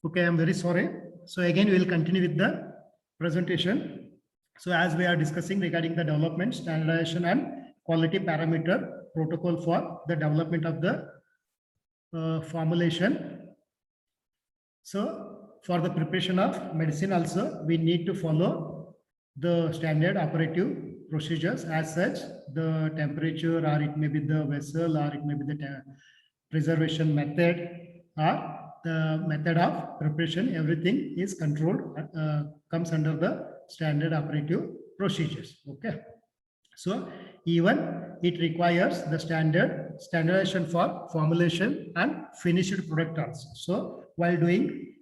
Okay, I'm very sorry. So again, we will continue with the presentation. So as we are discussing regarding the development, standardization and quality parameter protocol for the development of the formulation. So for the preparation of medicine also, we need to follow the standard operative procedures as such, the temperature, or it may be the vessel, or it may be the preservation method, or the method of preparation, everything is controlled, comes under the standard operative procedures. Okay. So even it requires the standardization for formulation and finished product also. So while doing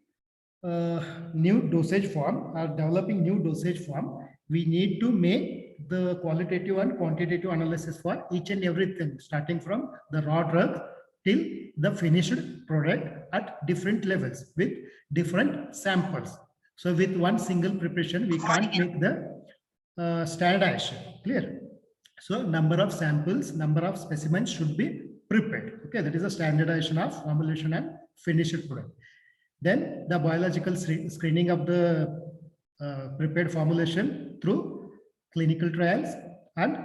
new dosage form or developing new dosage form, we need to make the qualitative and quantitative analysis for each and everything, starting from the raw drug till the finished product at different levels with different samples. So with one single preparation, we can't make the standardization. Clear? So number of samples, number of specimens should be prepared. Okay, that is a standardization of formulation and finished product. Then the biological screening of the prepared formulation through clinical trials and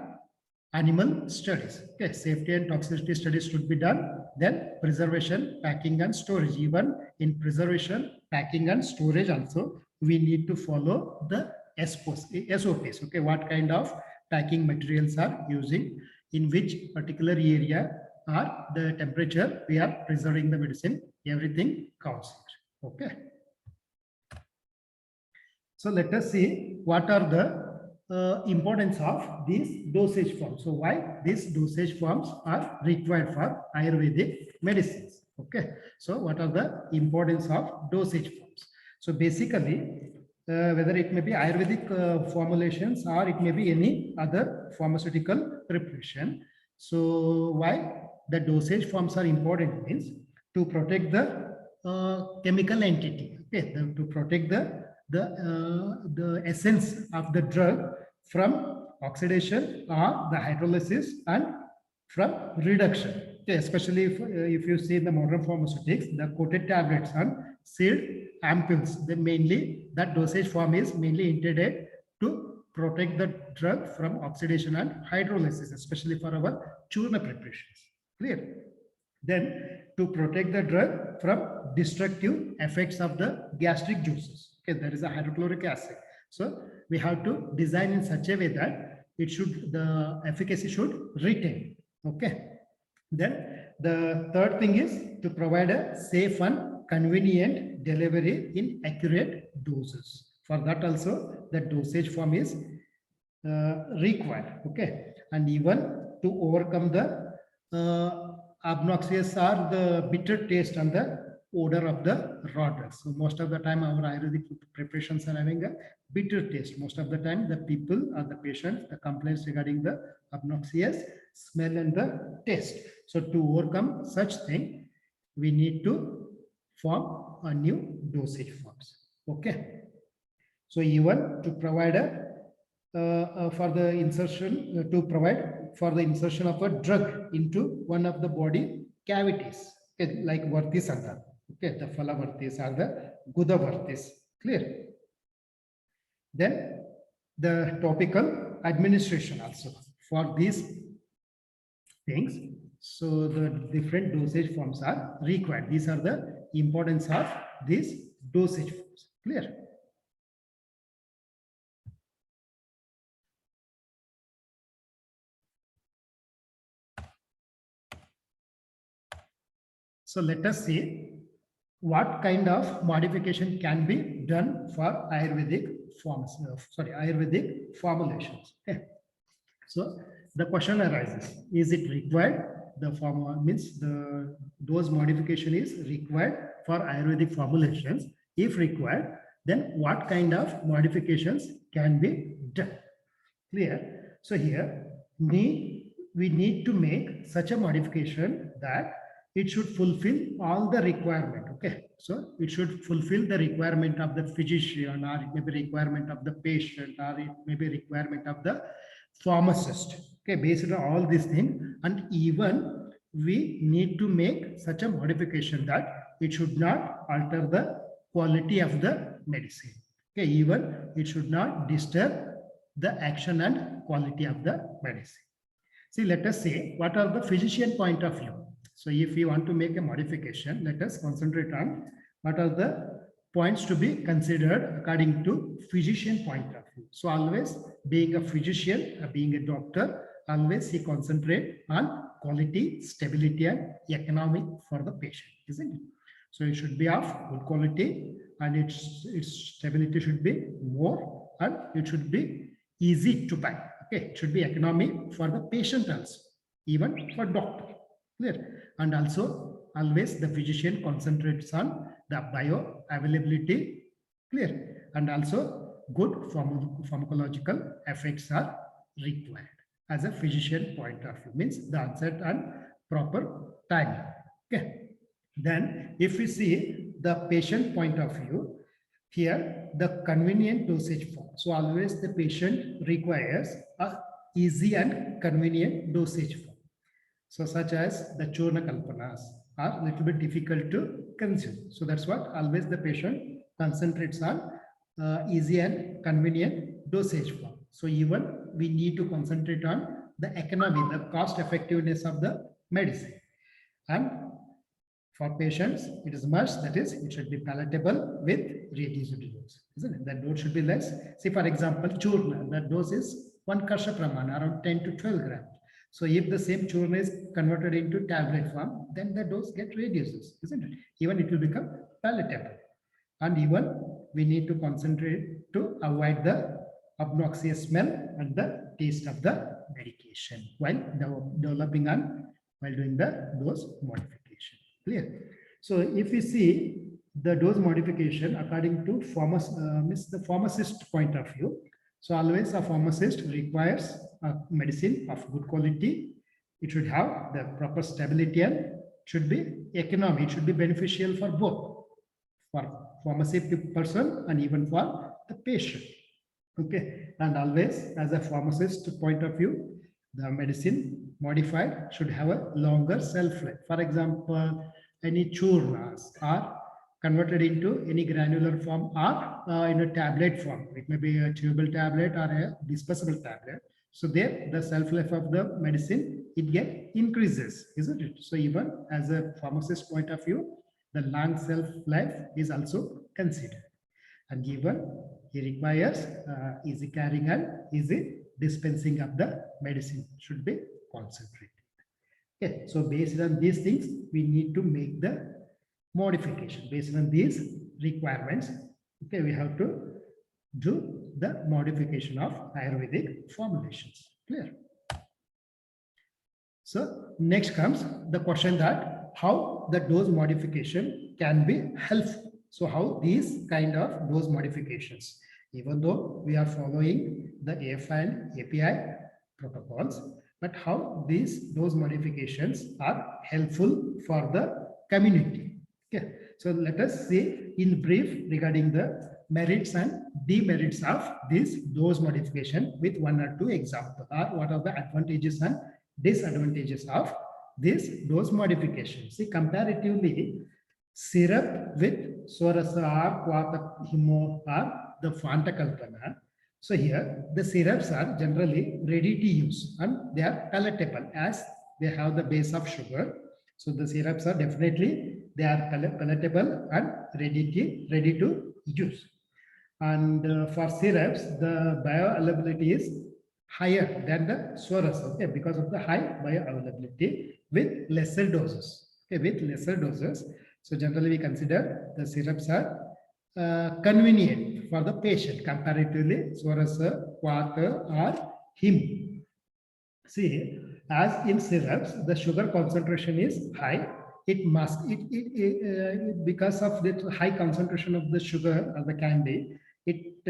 animal studies. Okay, safety and toxicity studies should be done. Then preservation, packing and storage. Even in preservation, packing and storage also, we need to follow the SOPs. Okay, what kind of packing materials are using, in which particular area, or the temperature we are preserving the medicine, everything counts. Okay. So let us see what are the importance of these dosage forms. So why these dosage forms are required for Ayurvedic medicines. Okay. So what are the importance of dosage forms? So basically, whether it may be Ayurvedic formulations or it may be any other pharmaceutical preparation. So why the dosage forms are important means to protect the chemical entity. Okay, to protect the essence of the drug from oxidation or the hydrolysis and from reduction. Okay, especially if you see the modern pharmaceutics, the coated tablets and sealed ampoules, then mainly that dosage form is mainly intended to protect the drug from oxidation and hydrolysis, especially for our churna preparations. Clear? Then to protect the drug from destructive effects of the gastric juices. Okay, there is a hydrochloric acid. So we have to design in such a way that the efficacy should retain. Okay. Then the third thing is to provide a safe and convenient delivery in accurate doses. For that also, the dosage form is required. Okay. And even to overcome the obnoxious or the bitter taste and the odor of the raw drugs. So most of the time our Ayurvedic preparations are having a bitter taste. Most of the time the people or the patients, the complaints regarding the obnoxious smell and the taste. So to overcome such thing, we need to form a new dosage forms. Okay. So even to provide for the insertion, to provide for the insertion of a drug into one of the body cavities, okay, like Vartisanta, okay, the Phalavartis or the Gudavartis. Clear? Then the topical administration also for these things. So the different dosage forms are required. These are the importance of these dosage forms. Clear? So let us see what kind of modification can be done for Ayurvedic forms, Ayurvedic formulations. Okay. So the question arises: is it required? The form means those modification is required for Ayurvedic formulations. If required, then what kind of modifications can be done? Clear? So here we need to make such a modification that it should fulfill all the requirement. Okay, so it should fulfill the requirement of the physician, or it may be requirement of the patient, or it may be requirement of the pharmacist. Okay, based on all these things, and even we need to make such a modification that it should not alter the quality of the medicine. Okay, even it should not disturb the action and quality of the medicine. See, let us say what are the physician point of view. So if you want to make a modification, let us concentrate on what are the points to be considered according to physician point of view. So always being a physician, being a doctor, always he concentrate on quality, stability, and economic for the patient, isn't it? So it should be of good quality, and its stability should be more, and it should be easy to buy. Okay, it should be economic for the patient also, even for doctor. Clear? And also always the physician concentrates on the bioavailability. Clear? And also good pharmacological effects are required as a physician point of view, means the onset and proper timing. Okay. Then if we see the patient point of view, here the convenient dosage form. So always the patient requires a easy and convenient dosage form. So such as the Churna Kalpanas are a little bit difficult to consume. So that's what always the patient concentrates on, easy and convenient dosage form. So even we need to concentrate on the economy, the cost effectiveness of the medicine. And for patients, it is must, that is, it should be palatable with reduced dose, isn't it? That dose should be less. See, for example, Churna, that dose is 1 Karsha Pramana, around 10 to 12 grams. So if the same Churna is converted into tablet form, then the dose get reduces, isn't it? Even it will become palatable. And even we need to concentrate to avoid the obnoxious smell and the taste of the medication while developing and while doing the dose modification. Clear? So if we see the dose modification according to the pharmacist point of view, so always a pharmacist requires a medicine of good quality. It should have the proper stability and should be economic. It should be beneficial for both, for pharmacy person and even for the patient. Okay, and always as a pharmacist point of view, the medicine modified should have a longer shelf life. For example, any churnas are converted into any granular form or in a tablet form. It may be a chewable tablet or a dispersible tablet. So there, the shelf life of the medicine, it increases, isn't it? So even as a pharmacist point of view, the long shelf life is also considered. And given he requires easy carrying and easy dispensing of the medicine should be concentrated. Okay, so based on these things, we need to make the modification based on these requirements. Okay, we have to do the modification of Ayurvedic formulations. Clear? So next comes the question that how the dose modification can be helpful. So how these kind of dose modifications, even though we are following the AFI and API protocols, but how these dose modifications are helpful for the community. Okay, so let us see in brief regarding the merits and demerits of this dose modification with 1 or 2 examples, or what are the advantages and disadvantages of this dose modification. See, comparatively, syrup with Swarasa or Kvata Himo or the Fanta Kalpana. So here the syrups are generally ready to use and they are palatable as they have the base of sugar. So the syrups are definitely they are palatable and ready to use. And for syrups, the bioavailability is higher than the Swarasa, okay, because of the high bioavailability with lesser doses. Okay, with lesser doses. So generally we consider the syrups are convenient for the patient comparatively Swarasa, Kvata or Him. See, as in syrups, the sugar concentration is high. It must, because of the high concentration of the sugar or the candy, it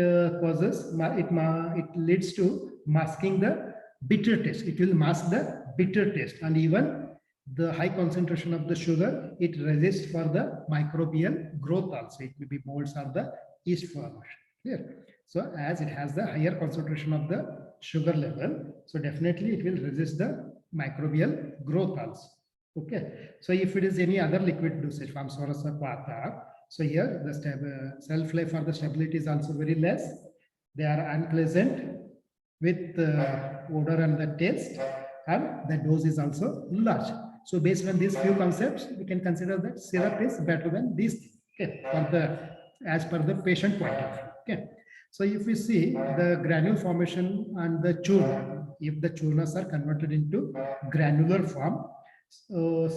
leads to masking the bitter taste. It will mask the bitter taste, and even the high concentration of the sugar, it resists for the microbial growth also. It may be molds or the yeast formation. Clear? So as it has the higher concentration of the sugar level, so definitely it will resist the microbial growth also. Okay. So if it is any other liquid dosage from Swarasa Kvata, So here the self-life or the stability is also very less. They are unpleasant with odor and the taste, and the dose is also large. So based on these few concepts, we can consider that syrup is better than these, okay, for the as per the patient point of view. Okay. So if we see the granule formation and the churna, if the churnas are converted into granular form, so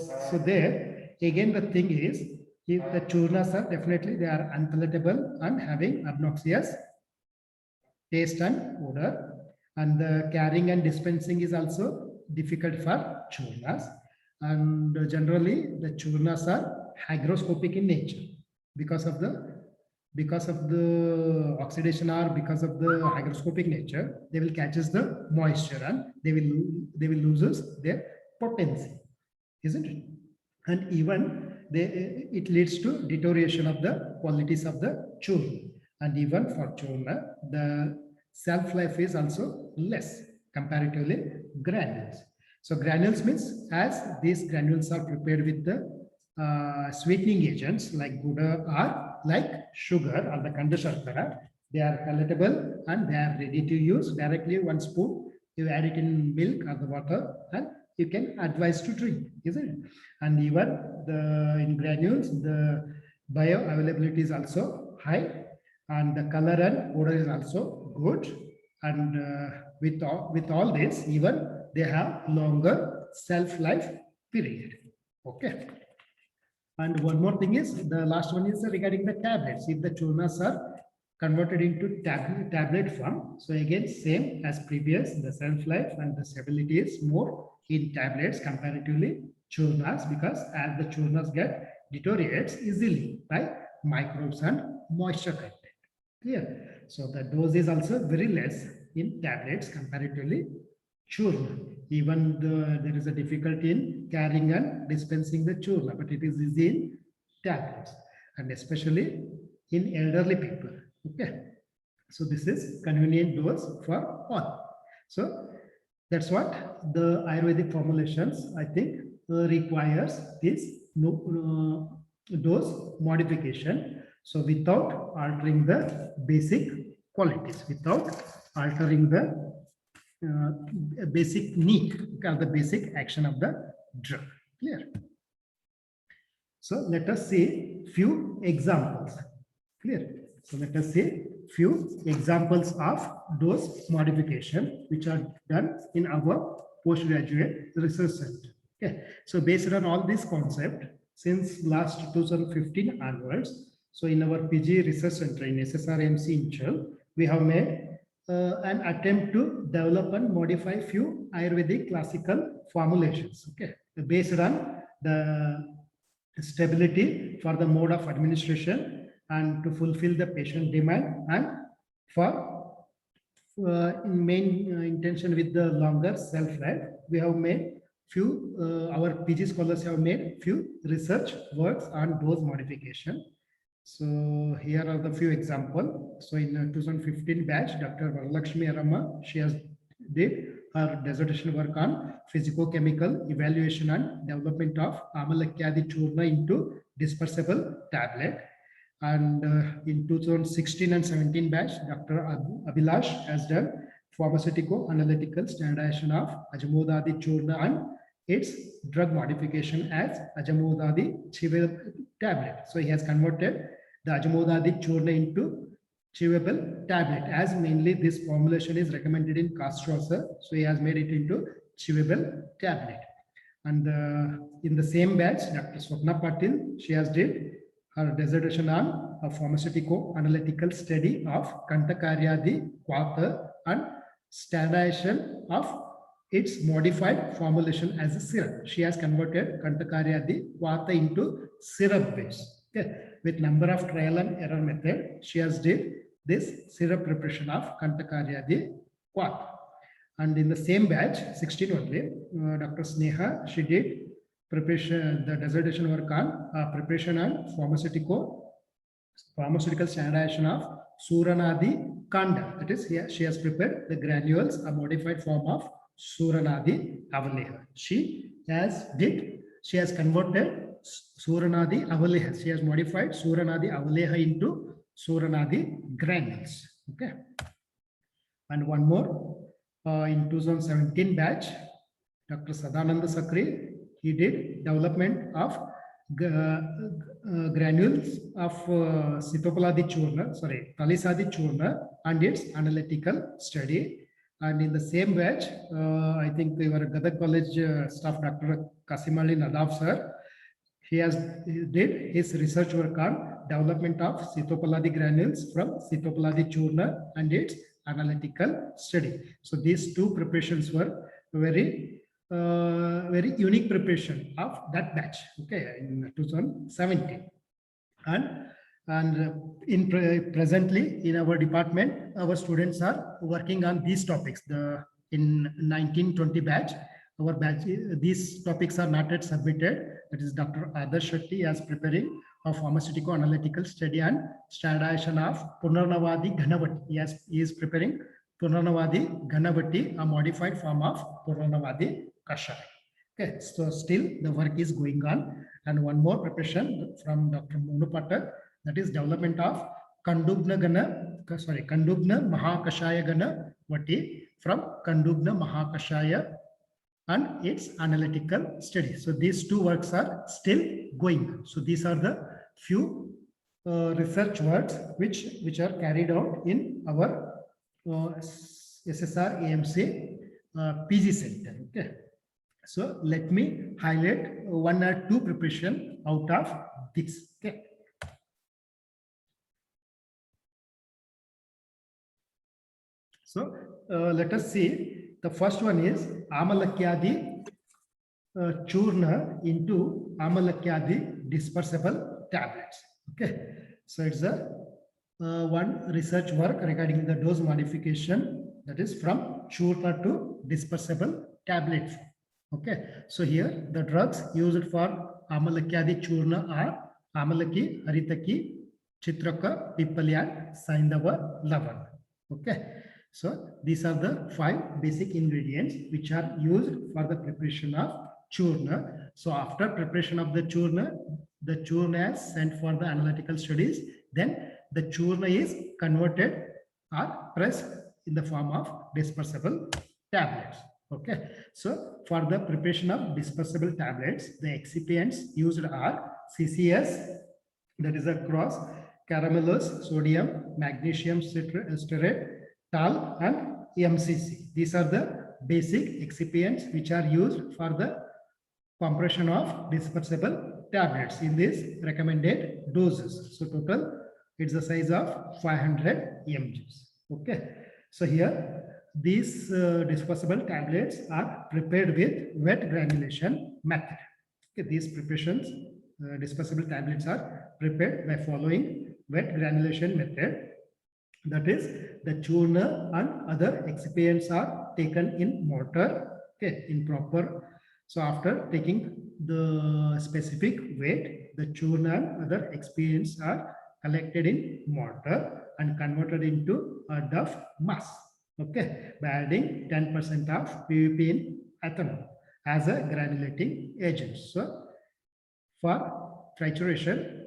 there again the thing is, if the churnas are definitely they are unpalatable and having obnoxious taste and odor, and the carrying and dispensing is also difficult for churnas, and generally the churnas are hygroscopic in nature because of the oxidation or because of the hygroscopic nature, they will catches the moisture and they will loses their potency, isn't it? And even it leads to deterioration of the qualities of the churna. And even for churna, the shelf life is also less comparatively granules. So granules means as these granules are prepared with the sweetening agents like Gouda or like sugar or the Kanda Sharkara, they are palatable and they are ready to use. Directly 1 spoon, you add it in milk or the water and you can advise to drink, isn't it? And even in granules, the bioavailability is also high and the color and odor is also good. And with all this, even they have longer shelf-life period. Okay. And one more thing is, the last one is regarding the tablets. If the churnas are converted into tablet form, so again, same as previous, the shelf life and the stability is more in tablets comparatively churnas, because as the churnas get deteriorates easily by microbes and moisture content. Clear? So the dose is also very less in tablets comparatively churna. Even there is a difficulty in carrying and dispensing the churna, but it is easy in tablets, and especially in elderly people. Okay, so this is convenient dose for all. So that's what the Ayurvedic formulations, I think, requires this dose modification. So without altering the basic qualities, without altering the basic need or the basic action of the drug. Clear? So let us see few examples. Clear? So let us see few examples of dose modification which are done in our postgraduate research center. Okay. So based on all this concept, since last 2015 onwards, so in our PG research center in SSRMC Inchal, we have made an attempt to develop and modify few Ayurvedic classical formulations, okay, based on the stability for the mode of administration and to fulfill the patient demand, and for main intention with the longer self life, we have made few, our PG scholars have made few research works on dose modification. So here are the few examples. So in 2015 batch, Dr. Varalakshmi Arama, she has did her dissertation work on physicochemical evaluation and development of Amalakyadi Churna into dispersible tablet. And in 2016 and 17 batch, Dr. Abhilash has done pharmaceutico-analytical standardization of Ajamodadi Churna and its drug modification as Ajamodadi chewable tablet. So he has converted the Ajamodadi Churna into chewable tablet, as mainly this formulation is recommended in Castrosa. So he has made it into chewable tablet. And in the same batch, Dr. Swapna Patil, she has did her dissertation on a pharmaceutico-analytical study of Kantakaryadi Quata and standardization of its modified formulation as a syrup. She has converted Kantakaryadi Quata into syrup base. Okay. With number of trial and error method, she has did this syrup preparation of Kantakaryadi Quata. And in the same batch, 16 only, Dr. Sneha, she did preparation, the dissertation work on preparation and pharmaceutical standardization of Suranadi Kanda. That is, here she has prepared the granules, a modified form of Suranadi Avaleha. She has converted Suranadi Avaleha. She has modified Suranadi Avaleha into Suranadi granules. Okay. And one more, in 2017 batch, Dr. Sadananda Sakri, he did development of granules of Sitopaladi Churna, sorry, Talisadi Churna and its analytical study. And in the same batch, I think we were Gadag College staff, Dr. Kasimali Nadab sir, he did his research work on development of Sitopaladi granules from Sitopaladi Churna and its analytical study. So these two preparations were very unique preparation of that batch, okay, in 2017. And presently in our department, our students are working on these topics. In 1920 batch, our batch, these topics are not yet submitted. That is Dr. Adarsh Shetty as preparing a pharmaceutical analytical study and standardization of Purnarnavadi Ghanavati. He is preparing Purnarnavadi Ghanavati, a modified form of Purnarnavadi Kashaya. Okay, so still the work is going on. And one more preparation from Dr. Monu Patak, that is development of Kandubna Mahakashaya Ghanavati from Kandubna Mahakashaya and its analytical study. So these two works are still going. So these are the few research works which are carried out in our SSR AMC PG Center. Okay. So let me highlight one or two preparation out of this. Okay. So let us see. The first one is Amalakyadi Churna into Amalakyadi dispersible tablets. Okay, so it's a one research work regarding the dose modification, that is from Churna to dispersible tablet form. Okay, so here the drugs used for Amalakyadi Churna are Amalaki, Haritaki, Chitraka, Pipali, and Saindava Lavan. Okay. So these are the 5 basic ingredients which are used for the preparation of churna. So after preparation of the churna is sent for the analytical studies. Then the churna is converted or pressed in the form of dispersible tablets. Okay. So for the preparation of dispersible tablets, the excipients used are CCS, that is a cross, caramellose, sodium, magnesium stearate, TAL and MCC. These are the basic excipients which are used for the compression of dispersible tablets in these recommended doses. So total, it's the size of 500 mg. Okay. So here, these dispersible tablets are prepared with wet granulation method. Okay. These preparations, dispersible tablets are prepared by following wet granulation method. That is, the churna and other excipients are taken in mortar, okay, in proper. So after taking the specific weight, the churna and other excipients are collected in mortar and converted into a duff mass, okay, by adding 10% of PVP in ethanol as a granulating agent. So for trituration,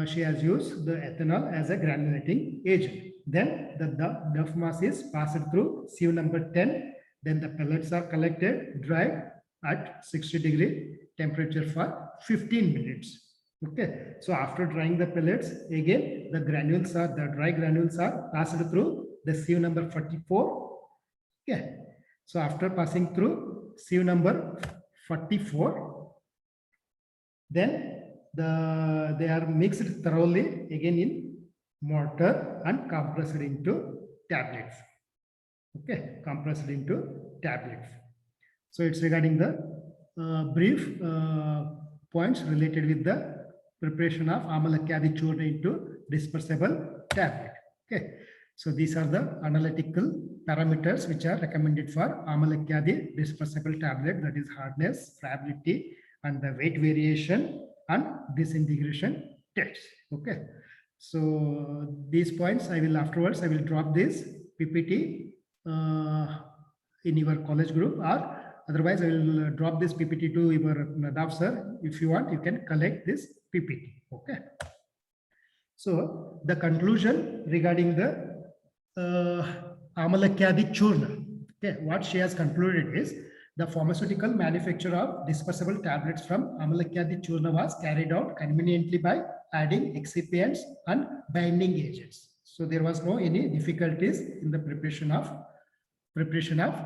she has used the ethanol as a granulating agent. Then the duff mass is passed through sieve number 10. Then the pellets are collected, dried at 60-degree temperature for 15 minutes. Okay. So after drying the pellets, again the dry granules are passed through the sieve number 44. Okay. So after passing through sieve number 44, then they are mixed thoroughly again in mortar and compressed into tablets. Okay, compressed into tablets. So it's regarding the brief points related with the preparation of Amalakyadi churna into dispersible tablet. Okay, so these are the analytical parameters which are recommended for Amalakyadi dispersible tablet, that is hardness, friability, and the weight variation and disintegration tests. Okay. So these points I will drop this PPT in your college group, or Otherwise, I will drop this PPT to your Nadav sir. If you want, you can collect this PPT. Okay. So the conclusion regarding the Amalakyadi Churna. Okay, what she has concluded is the pharmaceutical manufacture of dispersible tablets from Amalakyadi Churna was carried out conveniently by adding excipients and binding agents. So there was no any difficulties in the preparation of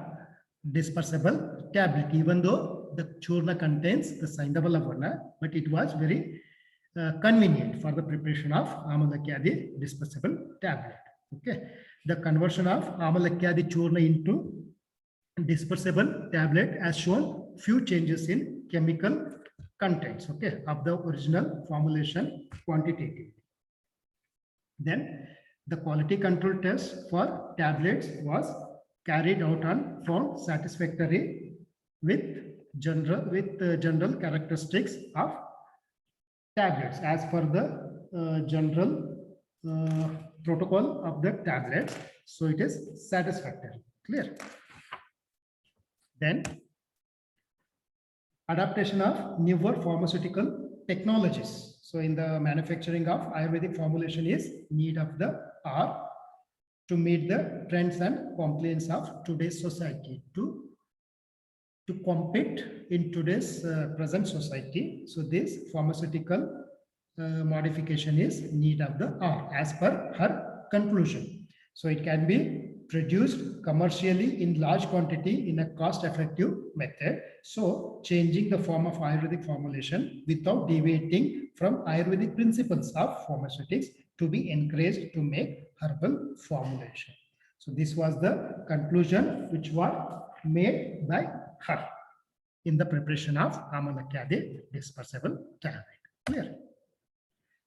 dispersible tablet, even though the churna contains the Saindava but it was very convenient for the preparation of Amalakyadi dispersible tablet. Okay, the conversion of Amalakyadi churna into dispersible tablet has shown few changes in chemical contents, okay, of the original formulation quantitatively. Then the quality control test for tablets was carried out and found satisfactory with general characteristics of tablets as per the general protocol of the tablets. So it is satisfactory. Clear? Then adaptation of newer pharmaceutical technologies. So in the manufacturing of Ayurvedic formulation is need of the hour to meet the trends and complaints of today's society to compete in today's present society. So this pharmaceutical modification is need of the hour as per her conclusion. So it can be produced commercially in large quantity in a cost-effective method. So changing the form of Ayurvedic formulation without deviating from Ayurvedic principles of pharmaceutics to be encouraged to make herbal formulation. So this was the conclusion which was made by her in the preparation of Amalakyadi dispersible tablet. Clear?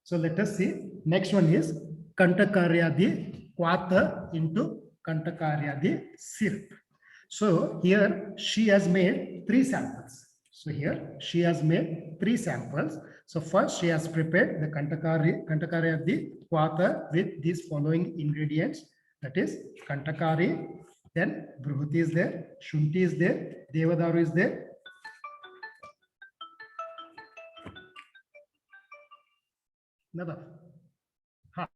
So let us see. Next one is Kantakaryadi Kwata into Kantakaryadi syrup. So here she has made 3 samples. So here she has made 3 samples. So first she has prepared the Kantakaryadi Kwata with these following ingredients. That is Kantakari, then Bruhuti is there, Shunti is there, Devadaru is there. Nada. Ha.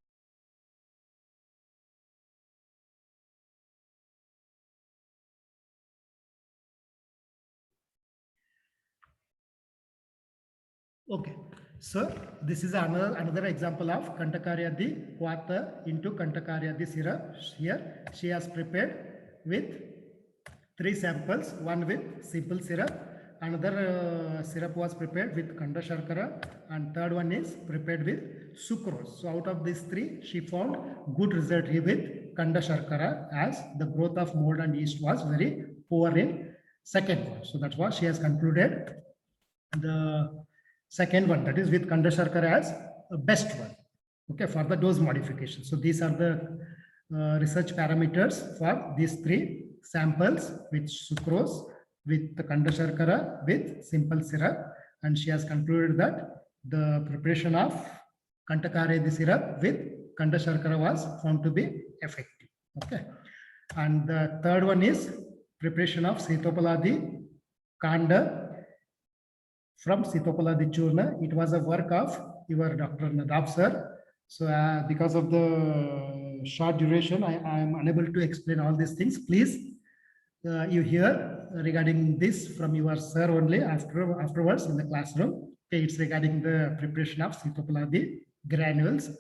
Okay, so this is another example of Kantakaryadi Kwata into Kantakaryadi syrup. Here she has prepared with 3 samples, one with simple syrup, another syrup was prepared with Kanda Sharkara, and third one is prepared with sucrose. So out of these 3, she found good result here with Kanda Sharkara, as the growth of mold and yeast was very poor in second one. So that's why she has concluded the second one, that is with Kanda Sharkara, as a best one, okay, for the dose modification. So these are the research parameters for these 3 samples with sucrose, with the Kanda Sharkara, with simple syrup, and she has concluded that the preparation of Kantakaryadi syrup with Kanda Sharkara was found to be effective. Okay, and the third one is preparation of Sitopaladi Kanda from Sitopaladi Churna. It was a work of your Dr. Nadav sir. So because of the short duration, I am unable to explain all these things. Please, you hear regarding this from your sir only afterwards in the classroom. Okay, it's regarding the preparation of Sitopaladi granules,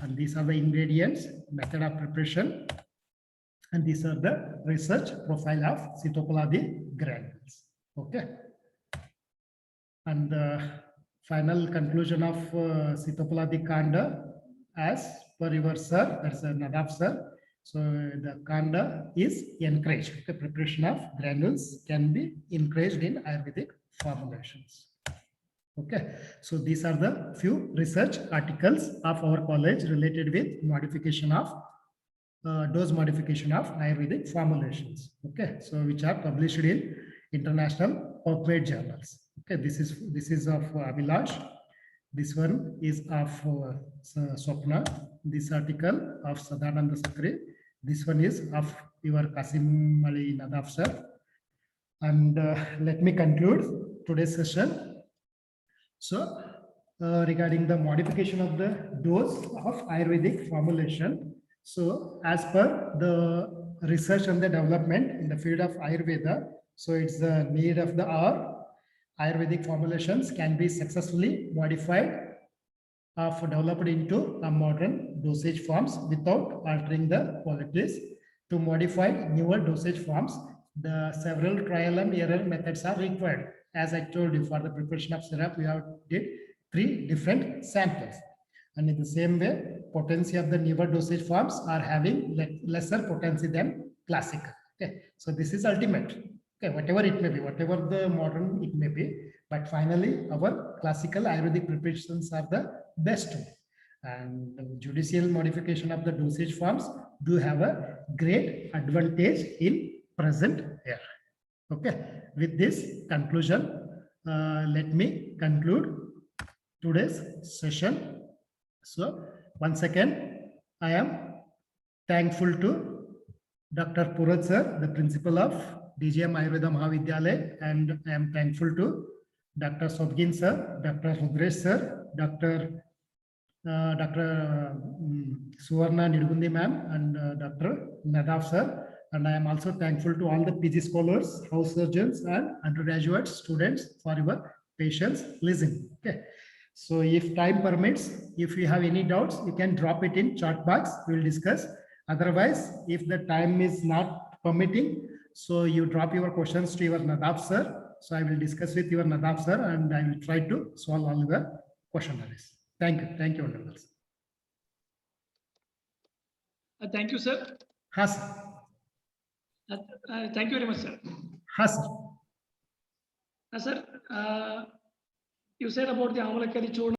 and these are the ingredients, method of preparation, and these are the research profile of Sitopaladi granules. Okay, and the final conclusion of Sitopaladi Kanda, as per your sir, that's a Nadav sir. So the Kanda is encouraged. The preparation of granules can be encouraged in Ayurvedic formulations. Okay, so these are the few research articles of our college related with modification of dose modification of Ayurvedic formulations. Okay, so which are published in international PubMed journals. Okay, this is of Abhilash. This one is of Swapna. This article of Sadananda Sakri. This one is of your Kasim Ali Nadav sir. And let me conclude today's session. So, regarding the modification of the dose of Ayurvedic formulation. So, as per the research and the development in the field of Ayurveda, so it's the need of the hour. Ayurvedic formulations can be successfully modified for developed into a modern dosage forms without altering the qualities. To modify newer dosage forms, the several trial and error methods are required. As I told you, for the preparation of syrup, we have did 3 different samples. And in the same way, potency of the newer dosage forms are having lesser potency than classical. Okay, so this is ultimate. Okay, whatever it may be, whatever the modern it may be, but finally, our classical Ayurvedic preparations are the best. And the judicial modification of the dosage forms do have a great advantage in present here. Okay, with this conclusion, let me conclude today's session. So, once again, I am thankful to Dr. Purad sir, the principal of DGM Ayurveda Mahavidyalaya, and I am thankful to Dr. Sobgin sir, Dr. Rudresh sir, Dr. Suvarna Nirgundi ma'am, and Dr. Nadav sir. And I am also thankful to all the PG scholars, house surgeons, and undergraduate students for your patience listening. Okay. So if time permits, if you have any doubts, you can drop it in chat box. We will discuss. Otherwise, if the time is not permitting, so you drop your questions to your Nadav sir. So I will discuss with your Nadav sir, and I will try to solve all the questionnaires. Thank you. Thank you, wonderful. Thank you, sir. Yes, sir. Thank you very much, sir. Yes, sir. Sir, you said about the Amalakari Churna.